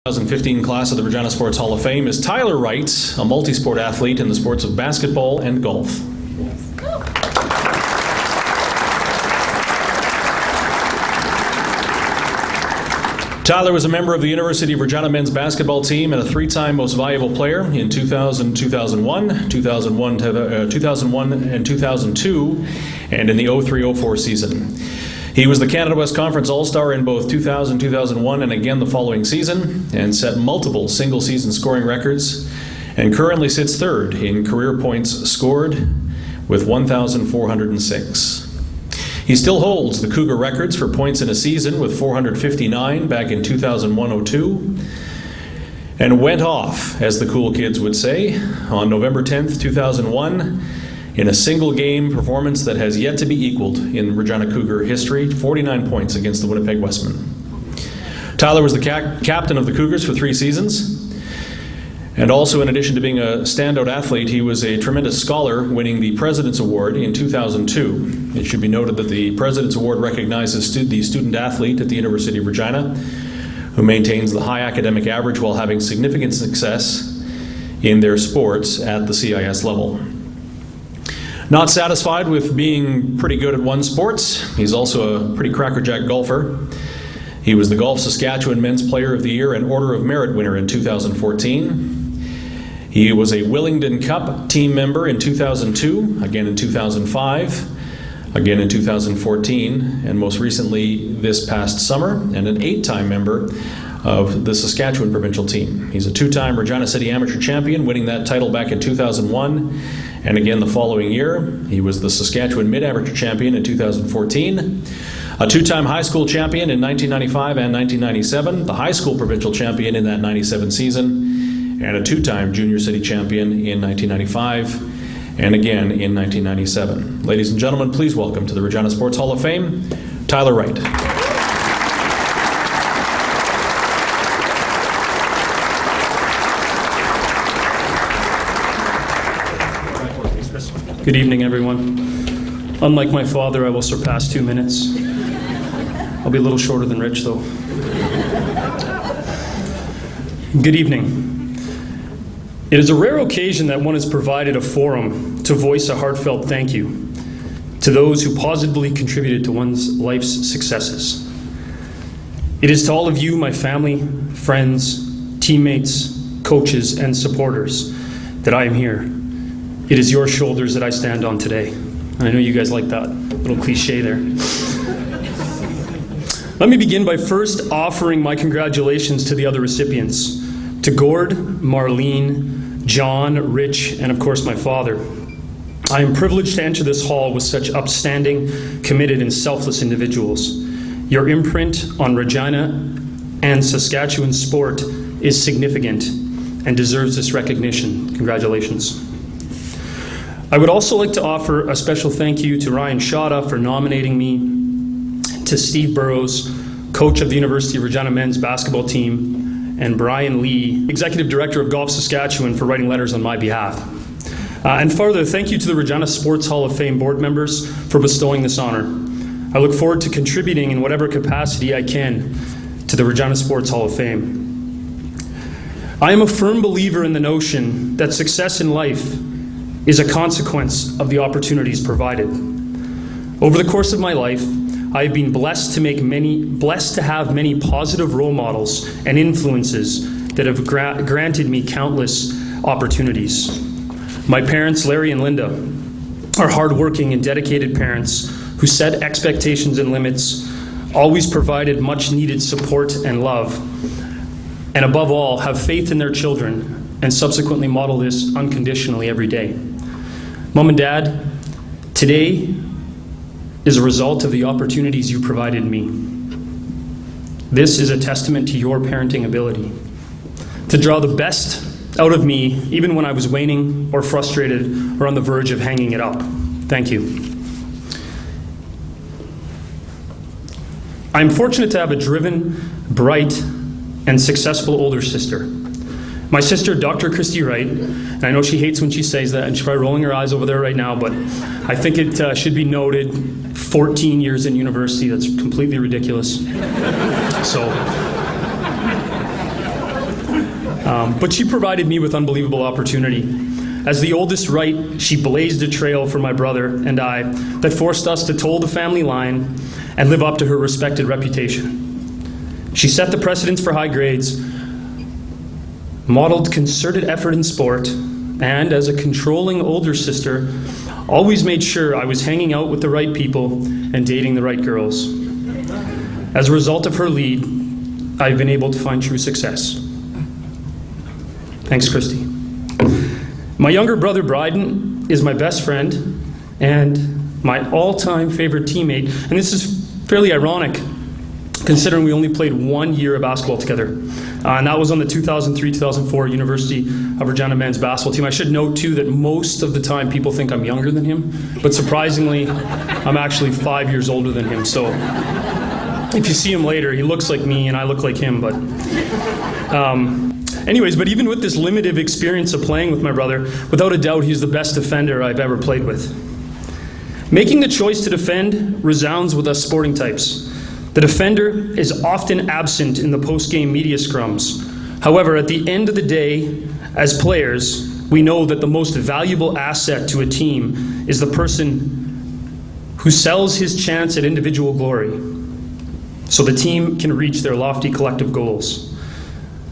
2015 class of the Regina Sports Hall of Fame is Tyler Wright, a multi-sport athlete in the sports of basketball and golf. Tyler was a member of the University of Regina men's basketball team and a three-time most valuable player in 2000, 2001, 2001 and 2002, and in the 03-04 season. He was the Canada West Conference All-Star in both 2000, 2001, and again the following season, and set multiple single-season scoring records, and currently sits third in career points scored with 1,406. He still holds the Cougar records for points in a season with 459 back in 2001-02, and went off, as the cool kids would say, on November 10th, 2001, in a single-game performance that has yet to be equaled in Regina Cougar history, 49 points against the Winnipeg Westmen. Tyler was the captain of the Cougars for 3 seasons, and also in addition to being a standout athlete, he was a tremendous scholar, winning the President's Award in 2002. It should be noted that the President's Award recognizes the student athlete at the University of Regina who maintains the high academic average while having significant success in their sports at the CIS level. Not satisfied with being pretty good at one sport, he's also a pretty crackerjack golfer. He was the Golf Saskatchewan Men's Player of the Year and Order of Merit winner in 2014. He was a Willingdon Cup team member in 2002, again in 2005, again in 2014, and most recently this past summer, and an 8-time member of the Saskatchewan provincial team. He's a 2-time Regina City Amateur Champion, winning that title back in 2001. And again the following year, he was the Saskatchewan Mid-Amateur Champion in 2014, a 2-time high school champion in 1995 and 1997, the high school provincial champion in that 97 season, and a 2-time junior city champion in 1995, and again in 1997. Ladies and gentlemen, please welcome to the Regina Sports Hall of Fame, Tyler Wright. Good evening, everyone. Unlike my father, I will surpass 2 minutes. I'll be a little shorter than Rich, though. Good evening. It is a rare occasion that one is provided a forum to voice a heartfelt thank you to those who positively contributed to one's life's successes. It is to all of you, my family, friends, teammates, coaches, and supporters, that I am here. It is your shoulders that I stand on today. And I know you guys like that little cliche there. Let me begin by first offering my congratulations to the other recipients, to Gord, Marlene, John, Rich, and of course my father. I am privileged to enter this hall with such upstanding, committed, and selfless individuals. Your imprint on Regina and Saskatchewan sport is significant and deserves this recognition. Congratulations. I would also like to offer a special thank you to Ryan Shada for nominating me, to Steve Burrows, coach of the University of Regina men's basketball team, and Brian Lee, executive director of Golf Saskatchewan, for writing letters on my behalf. And further, thank you to the Regina Sports Hall of Fame board members for bestowing this honor. I look forward to contributing in whatever capacity I can to the Regina Sports Hall of Fame. I am a firm believer in the notion that success in life is a consequence of the opportunities provided. Over the course of my life, I have been blessed to have many positive role models and influences that have granted me countless opportunities. My parents, Larry and Linda, are hardworking and dedicated parents who set expectations and limits, always provided much needed support and love, and above all, have faith in their children and subsequently model this unconditionally every day. Mom and Dad, today is a result of the opportunities you provided me. This is a testament to your parenting ability to draw the best out of me, even when I was waning or frustrated or on the verge of hanging it up. Thank you. I'm fortunate to have a driven, bright, and successful older sister. My sister, Dr. Christy Wright, and I know she hates when she says that, and she's probably rolling her eyes over there right now, but I think it should be noted, 14 years in university, that's completely ridiculous. So, But she provided me with unbelievable opportunity. As the oldest Wright, she blazed a trail for my brother and I that forced us to toe the family line and live up to her respected reputation. She set the precedence for high grades, modeled concerted effort in sport, and as a controlling older sister, always made sure I was hanging out with the right people and dating the right girls. As a result of her lead, I've been able to find true success. Thanks, Christy. My younger brother, Bryden, is my best friend and my all-time favorite teammate. And this is fairly ironic, considering we only played 1 year of basketball together. And that was on the 2003-2004 University of Regina men's basketball team. I should note, too, that most of the time people think I'm younger than him. But surprisingly, I'm actually 5 years older than him. So if you see him later, he looks like me and I look like him. But but even with this limited experience of playing with my brother, without a doubt, he's the best defender I've ever played with. Making the choice to defend resounds with us sporting types. The defender is often absent in the post-game media scrums. However, at the end of the day, as players, we know that the most valuable asset to a team is the person who sells his chance at individual glory, so the team can reach their lofty collective goals.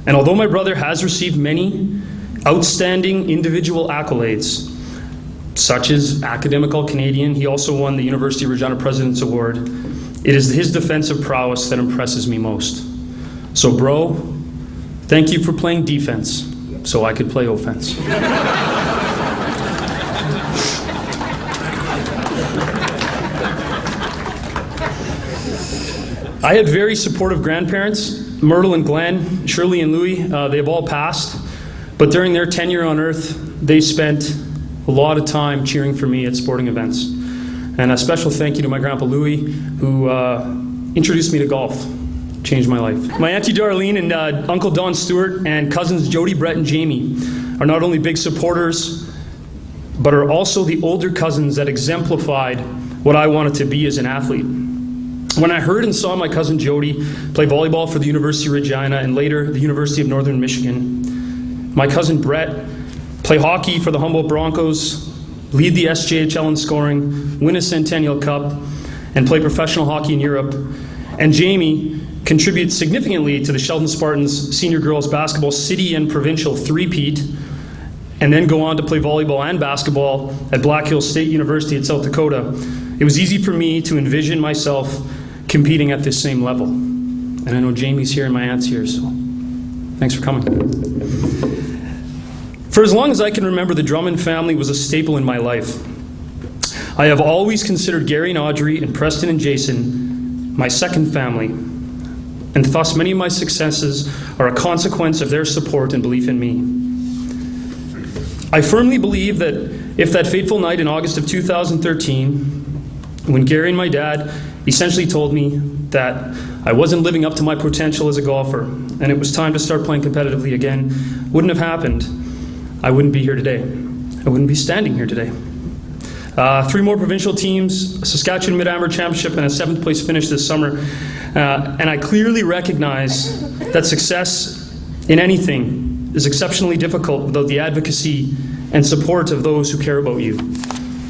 And although my brother has received many outstanding individual accolades, such as Academic All-Canadian, he also won the University of Regina President's Award, it is his defensive prowess that impresses me most. So, bro, thank you for playing defense so I could play offense. I had very supportive grandparents, Myrtle and Glenn, Shirley and Louie. They've all passed, but during their tenure on Earth, they spent a lot of time cheering for me at sporting events. And a special thank you to my grandpa Louie, who introduced me to golf. Changed my life. My Auntie Darlene and Uncle Don Stewart and cousins Jody, Brett, and Jamie are not only big supporters, but are also the older cousins that exemplified what I wanted to be as an athlete. When I heard and saw my cousin Jody play volleyball for the University of Regina and later the University of Northern Michigan, my cousin Brett play hockey for the Humboldt Broncos, lead the SJHL in scoring, win a Centennial Cup, and play professional hockey in Europe, and Jamie contribute significantly to the Sheldon Spartans senior girls basketball city and provincial three-peat, and then go on to play volleyball and basketball at Black Hills State University in South Dakota, it was easy for me to envision myself competing at this same level. And I know Jamie's here and my aunt's here, so thanks for coming. For as long as I can remember, the Drummond family was a staple in my life. I have always considered Gary and Audrey and Preston and Jason my second family, and thus many of my successes are a consequence of their support and belief in me. I firmly believe that if that fateful night in August of 2013, when Gary and my dad essentially told me that I wasn't living up to my potential as a golfer and it was time to start playing competitively again, wouldn't have happened, I wouldn't be here today. I wouldn't be standing here today. 3 more provincial teams, a Saskatchewan Mid-Amber Championship, and a 7th place finish this summer. And I clearly recognize that success in anything is exceptionally difficult without the advocacy and support of those who care about you.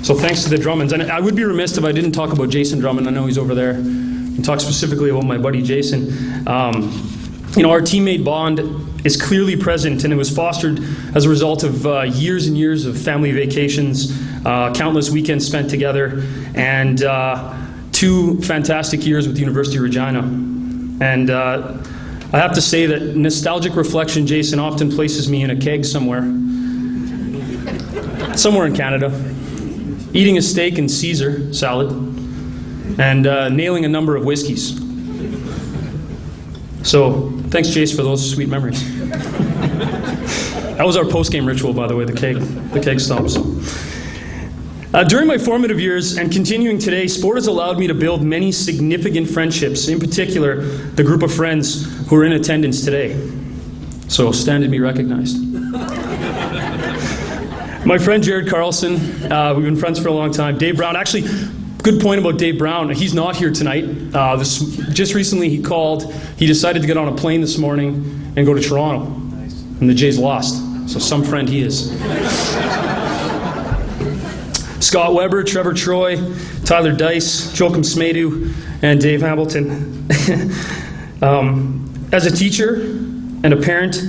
So thanks to the Drummonds. And I would be remiss if I didn't talk about Jason Drummond. I know he's over there. And talk specifically about my buddy Jason. Our teammate bond is clearly present, and it was fostered as a result of years and years of family vacations, countless weekends spent together, and 2 fantastic years with the University of Regina. And I have to say that nostalgic reflection, Jason often places me in a keg somewhere in Canada, eating a steak and Caesar salad, and nailing a number of whiskeys. So, thanks, Jace, for those sweet memories. That was our post-game ritual, by the way, the keg stomps. During my formative years and continuing today, sport has allowed me to build many significant friendships, in particular, the group of friends who are in attendance today. So, stand and be recognized. My friend Jared Carlson, we've been friends for a long time. Dave Brown, actually, good point about Dave Brown. He's not here tonight. Just recently he called. He decided to get on a plane this morning and go to Toronto. Nice. And the Jays lost, so some friend he is. Scott Weber, Trevor Troy, Tyler Dice, Joachim Smedu, and Dave Hamilton. As a teacher and a parent,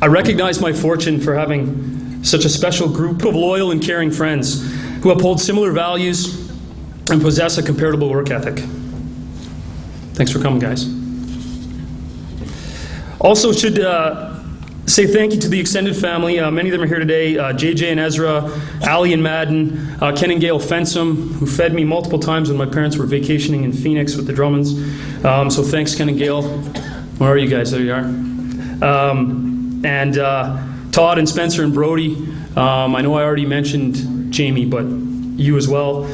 I recognize my fortune for having such a special group of loyal and caring friends who uphold similar values and possess a comparable work ethic. Thanks for coming, guys. Also should say thank you to the extended family. Many of them are here today. JJ and Ezra, Ali and Madden, Ken and Gail Fensom, who fed me multiple times when my parents were vacationing in Phoenix with the Drummonds. So thanks, Ken and Gail. Where are you guys? There you are. And Todd and Spencer and Brody. I know I already mentioned Jamie, but you as well.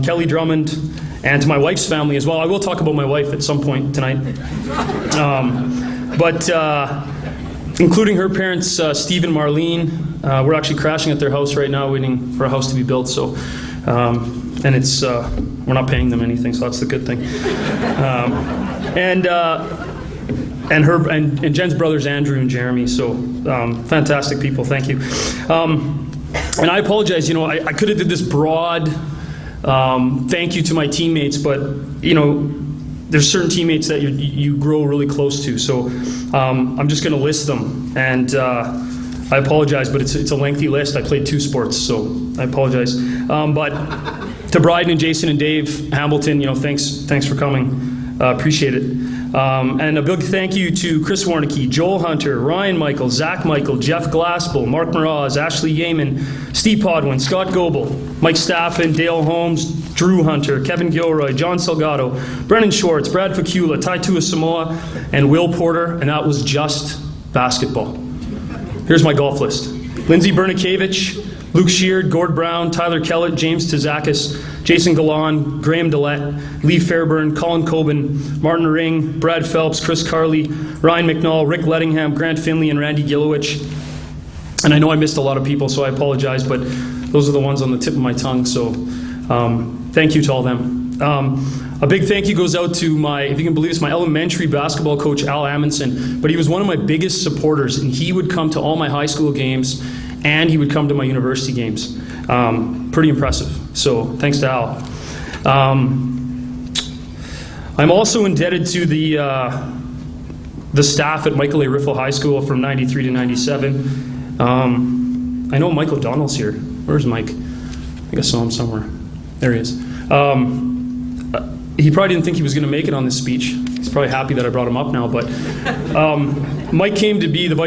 Kelly Drummond, and to my wife's family as well. I will talk about my wife at some point tonight. But including her parents, Steve and Marlene. We're actually crashing at their house right now, waiting for a house to be built. So, and it's we're not paying them anything, so that's the good thing. And Jen's brothers, Andrew and Jeremy. So, fantastic people. Thank you. And I apologize. I could have did this broad thank you to my teammates, but there's certain teammates that you grow really close to. So I'm just going to list them, and I apologize, but it's a lengthy list. I played 2 sports, so I apologize. But to Bryden and Jason and Dave Hamilton, thanks for coming. Appreciate it. And a big thank you to Chris Warnicki, Joel Hunter, Ryan Michael, Zach Michael, Jeff Glaspel, Mark Mraz, Ashley Yeaman, Steve Podwin, Scott Goebel, Mike Staffen, Dale Holmes, Drew Hunter, Kevin Gilroy, John Salgado, Brennan Schwartz, Brad Facula, Taitua Samoa, and Will Porter, and that was just basketball. Here's my golf list. Lindsay Bernikevich, Luke Sheard, Gord Brown, Tyler Kellett, James Tazakis, Jason Galan, Graham Dillette, Lee Fairburn, Colin Coben, Martin Ring, Brad Phelps, Chris Carley, Ryan McNall, Rick Lettingham, Grant Finley, and Randy Gilowich. And I know I missed a lot of people, so I apologize, but those are the ones on the tip of my tongue, so thank you to all them. A big thank you goes out to if you can believe this, my elementary basketball coach, Al Amundsen, but he was one of my biggest supporters, and he would come to all my high school games, and he would come to my university games. Pretty impressive. So thanks to Al. I'm also indebted to the staff at Michael A. Riffle High School from 93 to 97. I know Mike O'Donnell's here. Where's Mike? I think I saw him somewhere. There he is. He probably didn't think he was going to make it on this speech. He's probably happy that I brought him up now. But Mike came to Riffle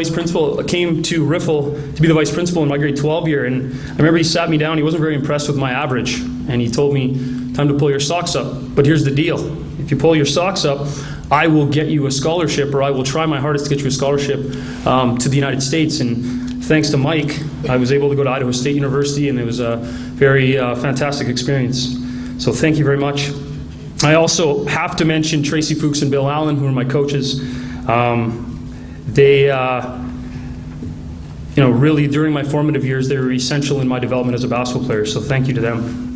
to be the vice principal in my grade 12 year. And I remember he sat me down. He wasn't very impressed with my average. And he told me, time to pull your socks up. But here's the deal. If you pull your socks up, I will get you a scholarship, or I will try my hardest to get you a scholarship to the United States. And thanks to Mike, I was able to go to Idaho State University, and it was a very fantastic experience. So thank you very much. I also have to mention Tracy Fuchs and Bill Allen, who are my coaches. They, really during my formative years, they were essential in my development as a basketball player. So thank you to them.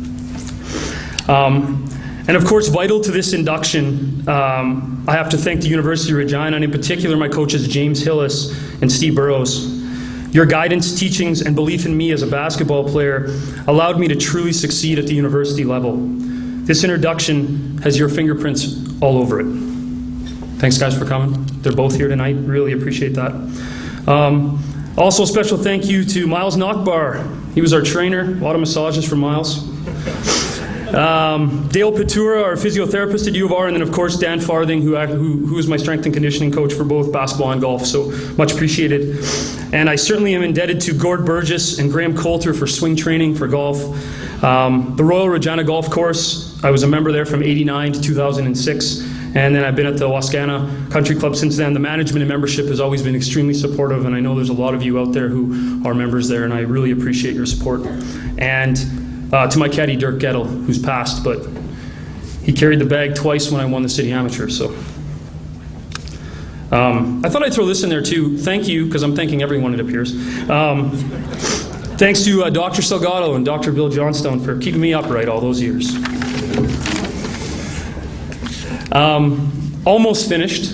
And of course, vital to this induction, I have to thank the University of Regina, and in particular my coaches James Hillis and Steve Burrows. Your guidance, teachings, and belief in me as a basketball player allowed me to truly succeed at the university level. This introduction has your fingerprints all over it. Thanks, guys, for coming. They're both here tonight. Really appreciate that. Also, a special thank you to Miles Nockbar. He was our trainer. A lot of massages for Miles. Dale Patura, our physiotherapist at U of R, and then, of course, Dan Farthing, who is my strength and conditioning coach for both basketball and golf. So much appreciated. And I certainly am indebted to Gord Burgess and Graham Coulter for swing training for golf. The Royal Regina Golf Course, I was a member there from 89 to 2006. And then I've been at the Wascana Country Club since then. The management and membership has always been extremely supportive, and I know there's a lot of you out there who are members there, and I really appreciate your support. And to my caddy, Dirk Gettle, who's passed, but he carried the bag twice when I won the City Amateur, so. I thought I'd throw this in there too. Thank you, because I'm thanking everyone, it appears. Thanks to Dr. Salgado and Dr. Bill Johnstone for keeping me upright all those years. Almost finished.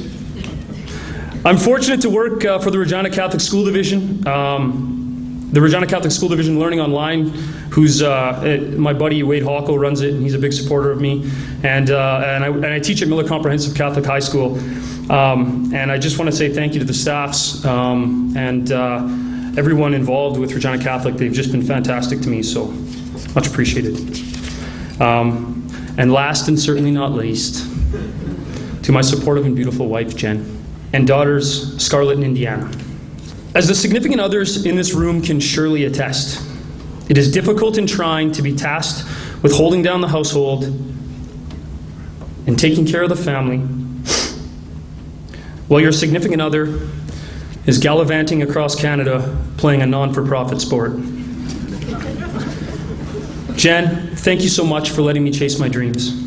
I'm fortunate to work for the Regina Catholic School Division. The Regina Catholic School Division Learning Online, who's my buddy Wade Hawko runs it, and he's a big supporter of me. And I teach at Miller Comprehensive Catholic High School. And I just want to say thank you to the staffs and everyone involved with Regina Catholic. They've just been fantastic to me, so much appreciated. And last and certainly not least, to my supportive and beautiful wife, Jen, and daughters, Scarlett and Indiana. As the significant others in this room can surely attest, it is difficult and trying to be tasked with holding down the household and taking care of the family while your significant other is gallivanting across Canada playing a non-for-profit sport. Jen, thank you so much for letting me chase my dreams.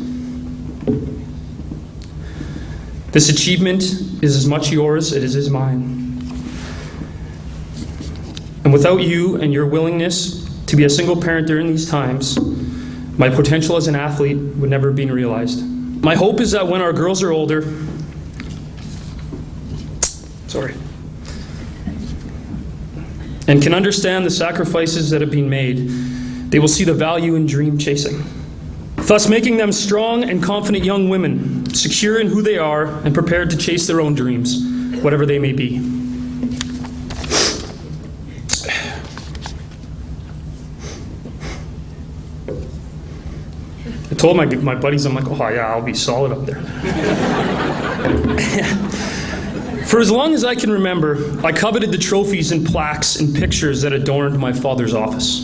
This achievement is as much yours as it is mine. And without you and your willingness to be a single parent during these times, my potential as an athlete would never have been realized. My hope is that when our girls are older, and can understand the sacrifices that have been made, they will see the value in dream chasing, thus making them strong and confident young women, secure in who they are and prepared to chase their own dreams, whatever they may be. I told my buddies, I'm like, oh yeah, I'll be solid up there. For as long as I can remember, I coveted the trophies and plaques and pictures that adorned my father's office.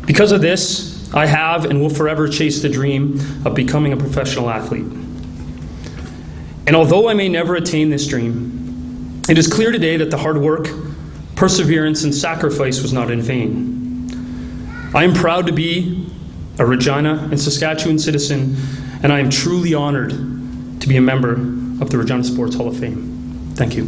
Because of this, I have and will forever chase the dream of becoming a professional athlete. And although I may never attain this dream, it is clear today that the hard work, perseverance, and sacrifice was not in vain. I am proud to be a Regina and Saskatchewan citizen, and I am truly honored to be a member of the Regina Sports Hall of Fame. Thank you.